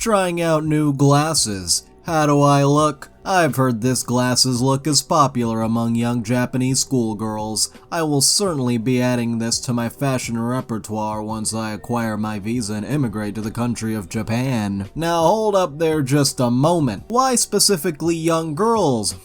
Trying out new glasses. How do I look? I've heard this glasses look is popular among young Japanese schoolgirls. I will certainly be adding this to my fashion repertoire once I acquire my visa and immigrate to the country of Japan. Now hold up there just a moment. Why specifically young girls?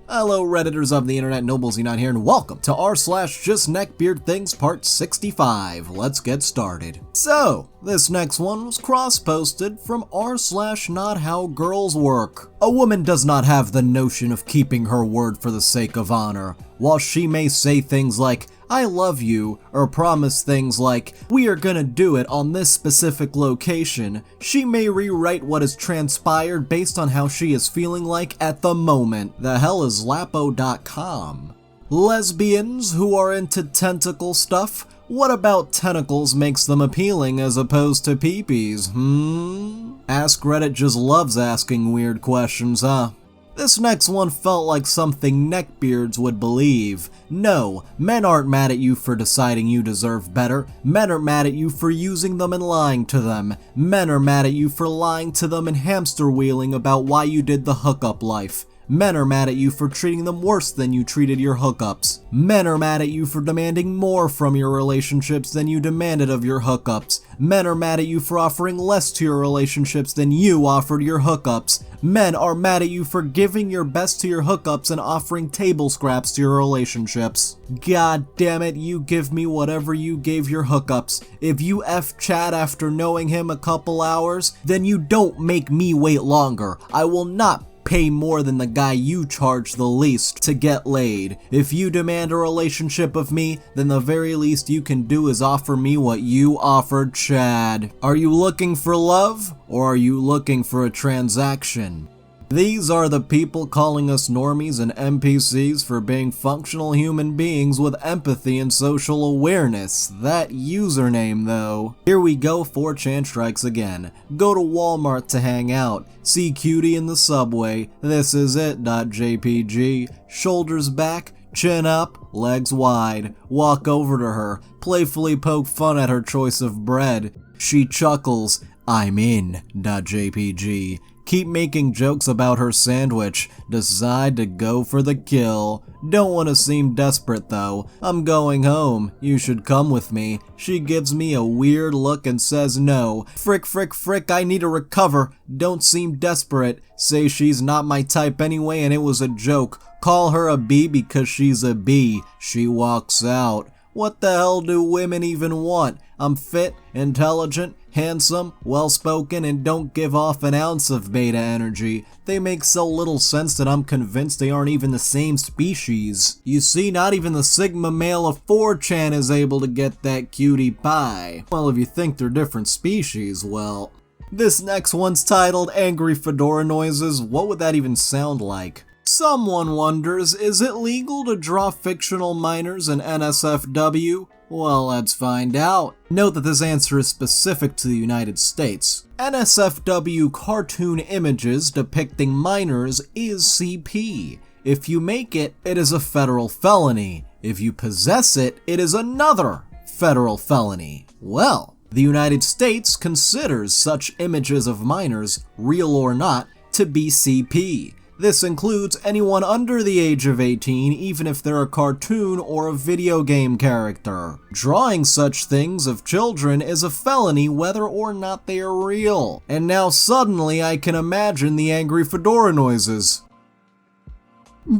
Hello Redditors of the internet, nobles unite here, and welcome to r/JustNeckbeardThings part 65. Let's get started. So, this next one was cross-posted from r/NotHowGirlsWork. A woman does not have the notion of keeping her word for the sake of honor. While she may say things like, I love you, or promise things like, we are gonna do it on this specific location, she may rewrite what has transpired based on how she is feeling like at the moment. The hell is Lapo.com? Lesbians who are into tentacle stuff? What about tentacles makes them appealing as opposed to peepees, Ask Reddit just loves asking weird questions, huh? This next one felt like something Neckbeards would believe. No, men aren't mad at you for deciding you deserve better. Men are mad at you for using them and lying to them. Men are mad at you for lying to them and hamster wheeling about why you did the hookup life. Men are mad at you for treating them worse than you treated your hookups. Men are mad at you for demanding more from your relationships than you demanded of your hookups. Men are mad at you for offering less to your relationships than you offered your hookups. Men are mad at you for giving your best to your hookups and offering table scraps to your relationships. God damn it, you give me whatever you gave your hookups. If you F Chad after knowing him a couple hours, then you don't make me wait longer. I will not pay more than the guy you charge the least to get laid. If you demand a relationship of me, then the very least you can do is offer me what you offered Chad. Are you looking for love, or are you looking for a transaction? These are the people calling us normies and NPCs for being functional human beings with empathy and social awareness. That username though. Here we go, 4chan strikes again. Go to Walmart to hang out. See cutie in the subway. This is it. .jpg. Shoulders back, chin up, legs wide. Walk over to her. Playfully poke fun at her choice of bread. She chuckles. I'm in. .jpg. Keep making jokes about her sandwich. Decide to go for the kill. Don't want to seem desperate though. I'm going home. You should come with me. She gives me a weird look and says no. Frick, I need to recover. Don't seem desperate. Say she's not my type anyway and it was a joke. Call her a B because she's a B. She walks out. What the hell do women even want? I'm fit, intelligent, handsome, well-spoken, and don't give off an ounce of beta energy. They make so little sense that I'm convinced they aren't even the same species. You see, not even the Sigma male of 4chan is able to get that cutie pie. Well, if you think they're different species, well. This next one's titled Angry Fedora Noises. What would that even sound like? Someone wonders, is it legal to draw fictional minors in NSFW? Well, let's find out. Note that this answer is specific to the United States. NSFW cartoon images depicting minors is CP. If you make it, it is a federal felony. If you possess it, it is another federal felony. Well, the United States considers such images of minors, real or not, to be CP. This includes anyone under the age of 18, even if they're a cartoon or a video game character. Drawing such things of children is a felony whether or not they are real. And now suddenly I can imagine the angry fedora noises.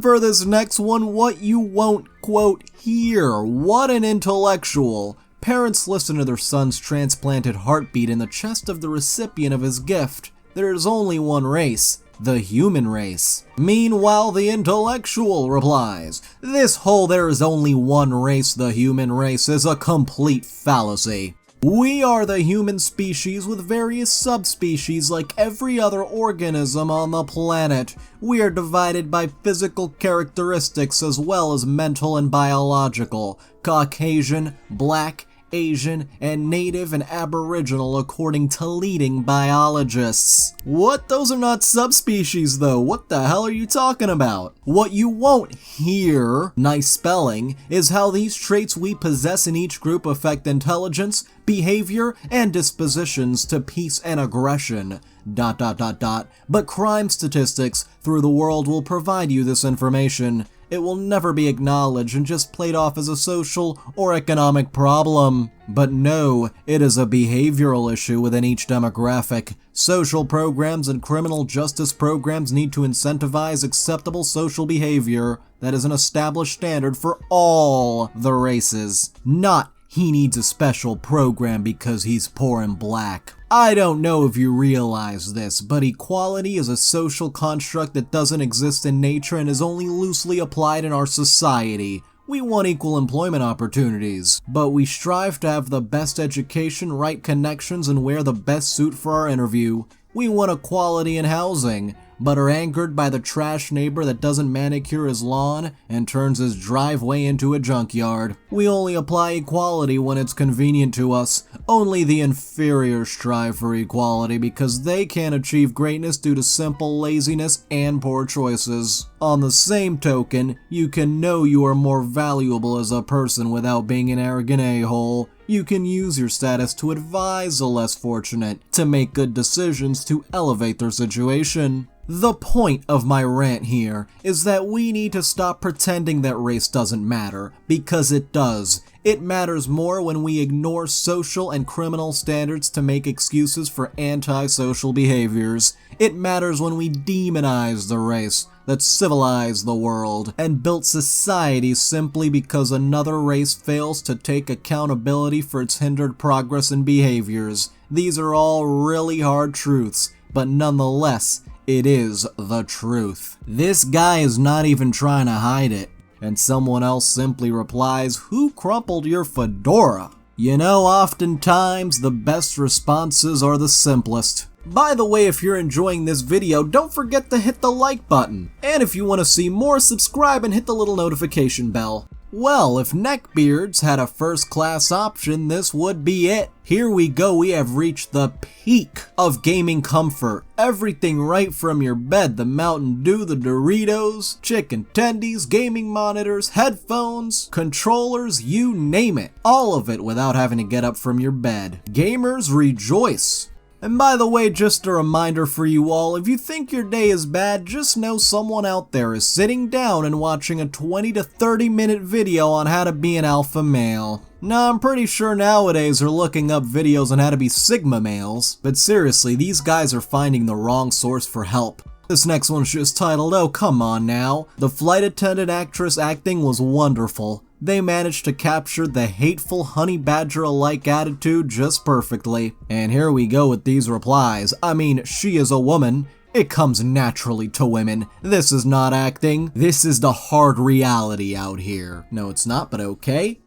For this next one, what you won't, quote, hear. What an intellectual. Parents listen to their son's transplanted heartbeat in the chest of the recipient of his gift. There is only one race. The human race. Meanwhile, the intellectual replies, this whole there is only one race, the human race, is a complete fallacy. We are the human species with various subspecies like every other organism on the planet. We are divided by physical characteristics as well as mental and biological. Caucasian, black, Asian, and Native and Aboriginal according to leading biologists. What? Those are not subspecies though. What the hell are you talking about? What you won't hear, nice spelling, is how these traits we possess in each group affect intelligence, behavior, and dispositions to peace and aggression. ... But crime statistics through the world will provide you this information. It will never be acknowledged and just played off as a social or economic problem. But no, it is a behavioral issue within each demographic. Social programs and criminal justice programs need to incentivize acceptable social behavior that is an established standard for all the races. Not he needs a special program because he's poor and black. I don't know if you realize this, but equality is a social construct that doesn't exist in nature and is only loosely applied in our society. We want equal employment opportunities, but we strive to have the best education, right connections, and wear the best suit for our interview. We want equality in housing, but are angered by the trash neighbor that doesn't manicure his lawn and turns his driveway into a junkyard. We only apply equality when it's convenient to us. Only the inferior strive for equality because they can't achieve greatness due to simple laziness and poor choices. On the same token, you can know you are more valuable as a person without being an arrogant a-hole. You can use your status to advise the less fortunate, to make good decisions to elevate their situation. The point of my rant here is that we need to stop pretending that race doesn't matter, because it does. It matters more when we ignore social and criminal standards to make excuses for anti-social behaviors. It matters when we demonize the race that civilized the world and built society simply because another race fails to take accountability for its hindered progress and behaviors. These are all really hard truths, but nonetheless, it is the truth. This guy is not even trying to hide it. And someone else simply replies, "Who crumpled your fedora?" You know, oftentimes the best responses are the simplest. By the way, if you're enjoying this video, don't forget to hit the like button. And if you want to see more, subscribe and hit the little notification bell. Well, if Neckbeards had a first-class option, this would be it. Here we go, we have reached the peak of gaming comfort. Everything right from your bed, the Mountain Dew, the Doritos, chicken tendies, gaming monitors, headphones, controllers, you name it. All of it without having to get up from your bed. Gamers rejoice. And by the way, just a reminder for you all, if you think your day is bad, just know someone out there is sitting down and watching a 20 to 30 minute video on how to be an alpha male. Now, I'm pretty sure nowadays they're looking up videos on how to be sigma males, but seriously, these guys are finding the wrong source for help. This next one's just titled, "Oh, come on now." The flight attendant actress acting was wonderful. They managed to capture the hateful honey badger-alike attitude just perfectly. And here we go with these replies. I mean, she is a woman. It comes naturally to women. This is not acting. This is the hard reality out here. No, it's not, but okay.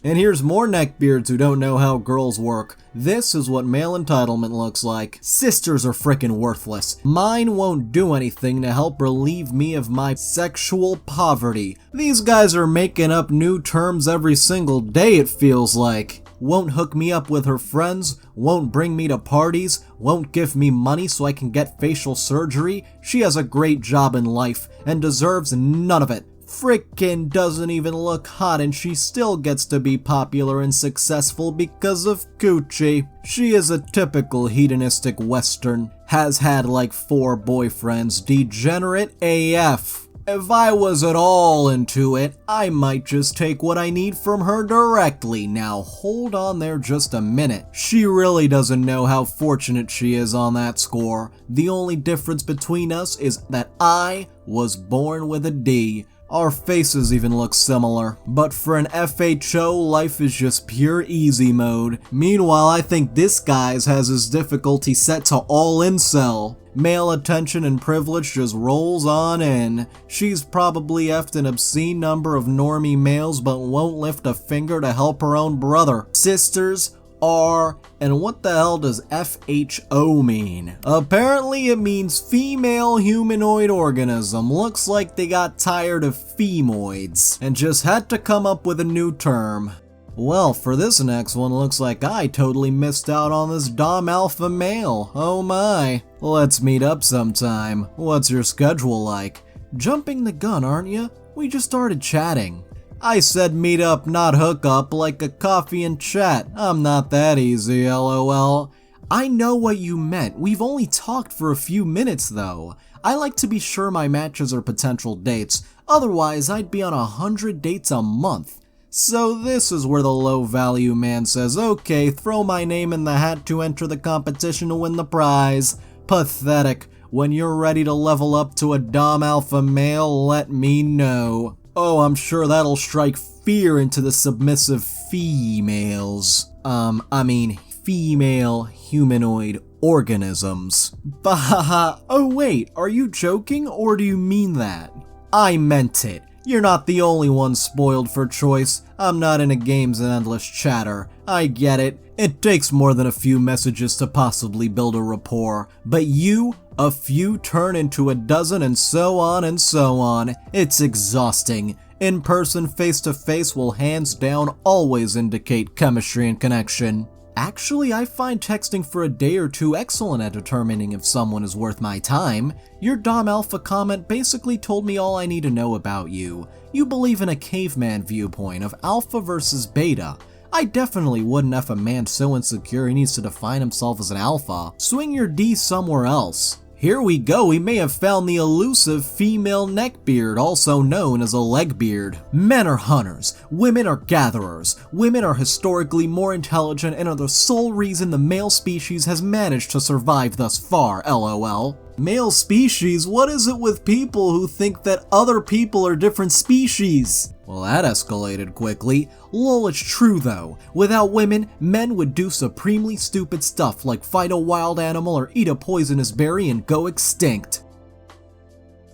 And here's more neckbeards who don't know how girls work. This is what male entitlement looks like. Sisters are frickin' worthless. Mine won't do anything to help relieve me of my sexual poverty. These guys are making up new terms every single day, it feels like. Won't hook me up with her friends, won't bring me to parties, won't give me money so I can get facial surgery. She has a great job in life and deserves none of it. Frickin' doesn't even look hot and she still gets to be popular and successful because of Gucci. She is a typical hedonistic western, has had like 4 boyfriends, degenerate AF. If I was at all into it, I might just take what I need from her directly. Now hold on there just a minute. She really doesn't know how fortunate she is on that score. The only difference between us is that I was born with a D. Our faces even look similar, but for an FHO, life is just pure easy mode. Meanwhile, I think this guy's has his difficulty set to all incel. Male attention and privilege just rolls on in. She's probably effed an obscene number of normie males but won't lift a finger to help her own brother. Sisters are, and what the hell does FHO mean? Apparently it means female humanoid organism. Looks like they got tired of femoids and just had to come up with a new term. Well, for this next one, looks like I totally missed out on this dom alpha male. Oh my. Let's meet up sometime. What's your schedule like? Jumping the gun, aren't you? We just started chatting. I said meet up, not hook up, like a coffee and chat. I'm not that easy, lol. I know what you meant. We've only talked for a few minutes though. I like to be sure my matches are potential dates. Otherwise, I'd be on 100 dates a month. So this is where the low value man says, okay, throw my name in the hat to enter the competition to win the prize. Pathetic. When you're ready to level up to a dom alpha male, let me know. Oh, I'm sure that'll strike fear into the submissive females. Female humanoid organisms. Bahaha. Oh wait, are you joking or do you mean that? I meant it. You're not the only one spoiled for choice. I'm not into games and endless chatter. I get it. It takes more than a few messages to possibly build a rapport. But a few turn into a dozen and so on and so on. It's exhausting. In person, face to face will hands down always indicate chemistry and connection. Actually, I find texting for a day or two excellent at determining if someone is worth my time. Your Dom Alpha comment basically told me all I need to know about you. You believe in a caveman viewpoint of alpha versus beta. I definitely wouldn't F a man so insecure he needs to define himself as an alpha. Swing your D somewhere else. Here we go, we may have found the elusive female neckbeard, also known as a legbeard. Men are hunters, women are gatherers. Women are historically more intelligent and are the sole reason the male species has managed to survive thus far, lol. Male species? What is it with people who think that other people are different species? Well, that escalated quickly. Lol, it's true though. Without women, men would do supremely stupid stuff like fight a wild animal or eat a poisonous berry and go extinct.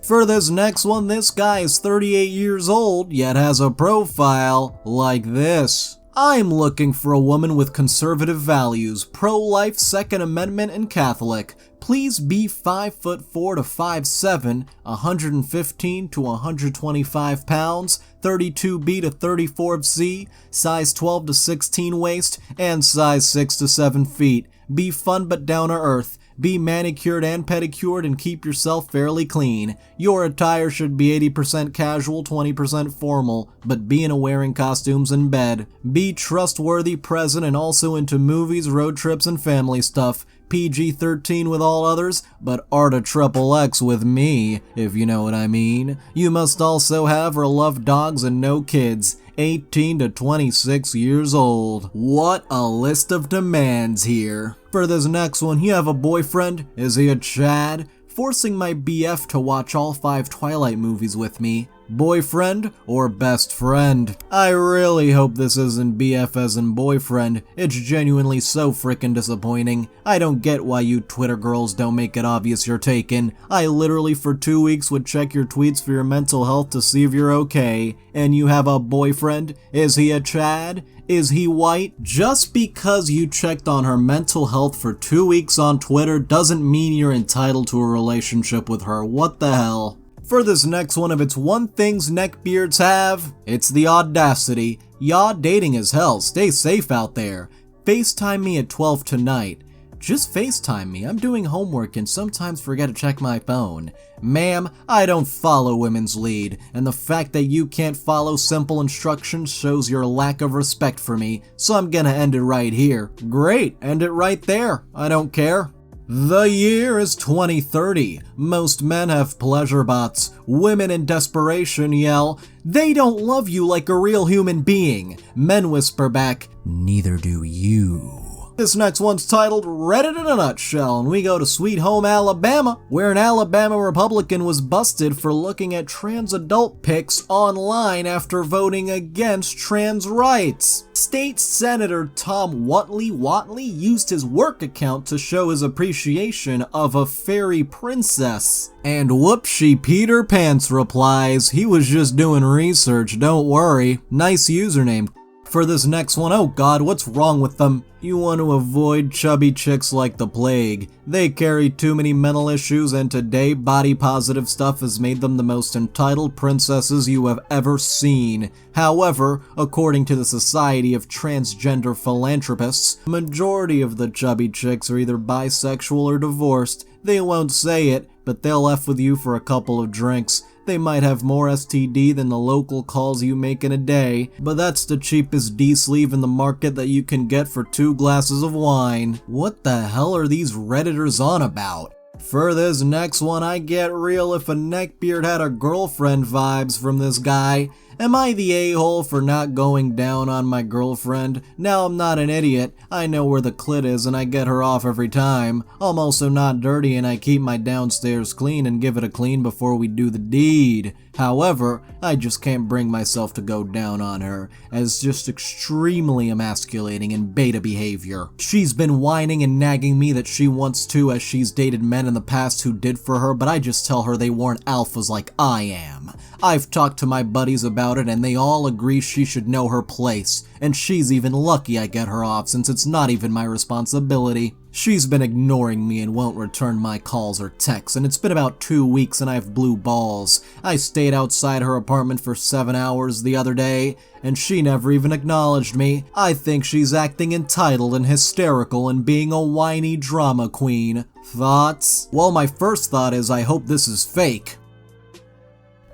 For this next one, this guy is 38 years old, yet has a profile like this. I'm looking for a woman with conservative values, pro-life, Second Amendment, and Catholic. Please be 5'4" to 5'7", 115 to 125 pounds, 32B to 34C, size 12 to 16 waist, and size 6 to 7 feet. Be fun but down to earth. Be manicured and pedicured and keep yourself fairly clean. Your attire should be 80% casual, 20% formal, but be into wearing costumes in bed. Be trustworthy, present, and also into movies, road trips, and family stuff. PG-13 with all others, but R to triple X with me, if you know what I mean. You must also have or love dogs and no kids. 18 to 26 years old. What a list of demands here. For this next one, you have a boyfriend? Is he a Chad? Forcing my BF to watch all 5 Twilight movies with me. Boyfriend or best friend? I really hope this isn't BF as in boyfriend. It's genuinely so frickin' disappointing. I don't get why you Twitter girls don't make it obvious you're taken. I literally for 2 weeks would check your tweets for your mental health to see if you're okay. And you have a boyfriend? Is he a Chad? Is he white? Just because you checked on her mental health for 2 weeks on Twitter doesn't mean you're entitled to a relationship with her. What the hell? For this next one, if it's one things neckbeards have, it's the audacity. Y'all dating as hell, stay safe out there. FaceTime me at 12 tonight. Just FaceTime me, I'm doing homework and sometimes forget to check my phone. Ma'am, I don't follow women's lead, and the fact that you can't follow simple instructions shows your lack of respect for me, so I'm gonna end it right here. Great, end it right there, I don't care. The year is 2030. Most men have pleasure bots. Women in desperation yell, "They don't love you like a real human being." Men whisper back, "Neither do you." This next one's titled Reddit in a Nutshell, and we go to Sweet Home Alabama, where an Alabama Republican was busted for looking at trans adult pics online after voting against trans rights. State Senator Tom Whatley used his work account to show his appreciation of a fairy princess. And whoopsie Peter Pants replies, he was just doing research, don't worry. Nice username. For this next one, oh god, what's wrong with them? You want to avoid chubby chicks like the plague. They carry too many mental issues, and today body positive stuff has made them the most entitled princesses you have ever seen. However, according to the Society of Transgender Philanthropists, the majority of the chubby chicks are either bisexual or divorced. They won't say it, but they'll F with you for a couple of drinks. They might have more STD than the local calls you make in a day, but that's the cheapest D-sleeve in the market that you can get for 2 glasses of wine. What the hell are these Redditors on about? For this next one, I get real if a neckbeard had a girlfriend vibes from this guy. Am I the a-hole for not going down on my girlfriend? Now I'm not an idiot. I know where the clit is and I get her off every time. I'm also not dirty and I keep my downstairs clean and give it a clean before we do the deed. However, I just can't bring myself to go down on her, as just extremely emasculating and beta behavior. She's been whining and nagging me that she wants to, as she's dated men in the past who did for her, but I just tell her they weren't alphas like I am. I've talked to my buddies about it and they all agree she should know her place, and she's even lucky I get her off since it's not even my responsibility. She's been ignoring me and won't return my calls or texts, and it's been about 2 weeks and I have blue balls. I stayed outside her apartment for 7 hours the other day, and she never even acknowledged me. I think she's acting entitled and hysterical and being a whiny drama queen. Thoughts? Well, my first thought is I hope this is fake.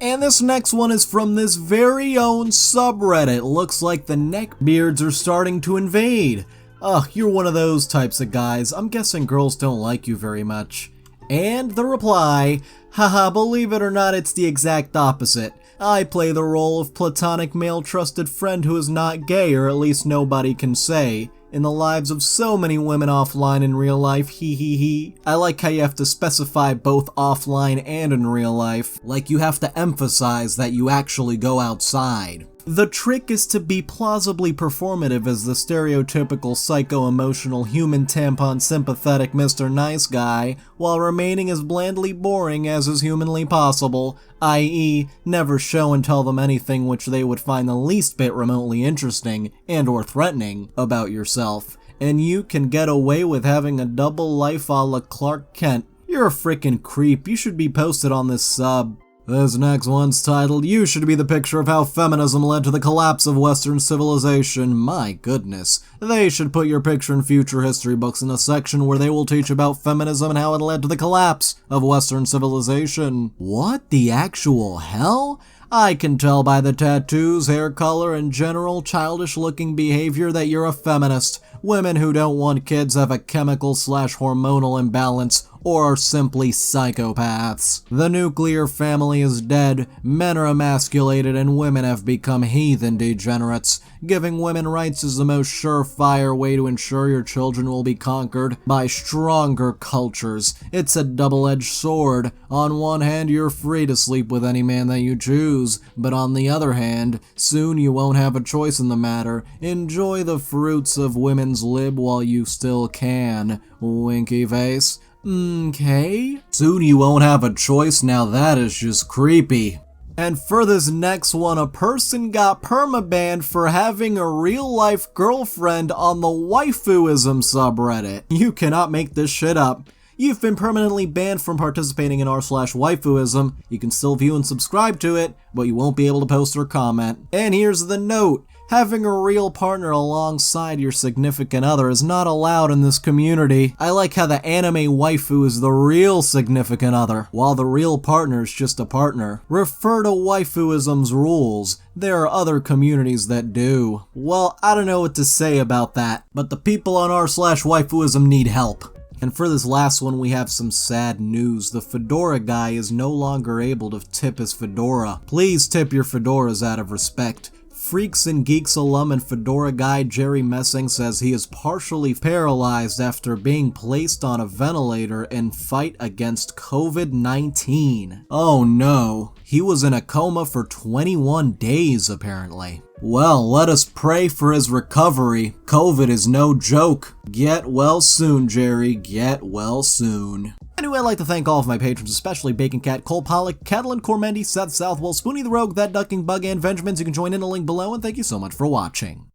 And this next one is from this very own subreddit. Looks like the Neckbeards are starting to invade. Ugh, you're one of those types of guys. I'm guessing girls don't like you very much. And the reply, haha, believe it or not, it's the exact opposite. I play the role of platonic male trusted friend who is not gay, or at least nobody can say, in the lives of so many women offline in real life, hee hee hee. I like how you have to specify both offline and in real life, like you have to emphasize that you actually go outside. The trick is to be plausibly performative as the stereotypical psycho-emotional human tampon sympathetic Mr. Nice Guy, while remaining as blandly boring as is humanly possible, i.e. never show and tell them anything which they would find the least bit remotely interesting and or threatening about yourself. And you can get away with having a double life a la Clark Kent. You're a frickin' creep, you should be posted on this sub. This next one's titled, You Should Be the Picture of How Feminism Led to the Collapse of Western Civilization. My goodness. They should put your picture in future history books in a section where they will teach about feminism and how it led to the collapse of Western civilization. What the actual hell? I can tell by the tattoos, hair color, and general childish-looking behavior that you're a feminist. Women who don't want kids have a chemical/hormonal imbalance, or are simply psychopaths. The nuclear family is dead, men are emasculated, and women have become heathen degenerates. Giving women rights is the most surefire way to ensure your children will be conquered by stronger cultures. It's a double-edged sword. On one hand, you're free to sleep with any man that you choose, but on the other hand, soon you won't have a choice in the matter. Enjoy the fruits of women's lib while you still can. Winky face. Okay. Soon you won't have a choice, now that is just creepy. And for this next one, a person got permabanned for having a real-life girlfriend on the Waifuism subreddit. You cannot make this shit up. You've been permanently banned from participating in r/Waifuism. You can still view and subscribe to it, but you won't be able to post or comment. And here's the note. Having a real partner alongside your significant other is not allowed in this community. I like how the anime waifu is the real significant other, while the real partner is just a partner. Refer to Waifuism's rules. There are other communities that do. Well, I don't know what to say about that, but the people on r/Waifuism need help. And for this last one, we have some sad news. The fedora guy is no longer able to tip his fedora. Please tip your fedoras out of respect. Freaks and Geeks alum and fedora guy Jerry Messing says he is partially paralyzed after being placed on a ventilator in fight against COVID-19. Oh no, he was in a coma for 21 days apparently. Well, let us pray for his recovery. COVID is no joke. Get well soon, Jerry. Get well soon. Anyway, I'd like to thank all of my patrons, especially Bacon Cat, Cole Pollock, Catalan Cormendi, Seth Southwell, Spoonie the Rogue, That Ducking Bug, and Vengemins. You can join in the link below, and thank you so much for watching.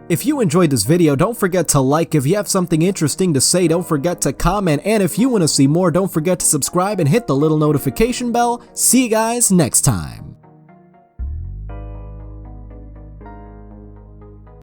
If you enjoyed this video, don't forget to like. If you have something interesting to say, don't forget to comment. And if you want to see more, don't forget to subscribe and hit the little notification bell. See you guys next time.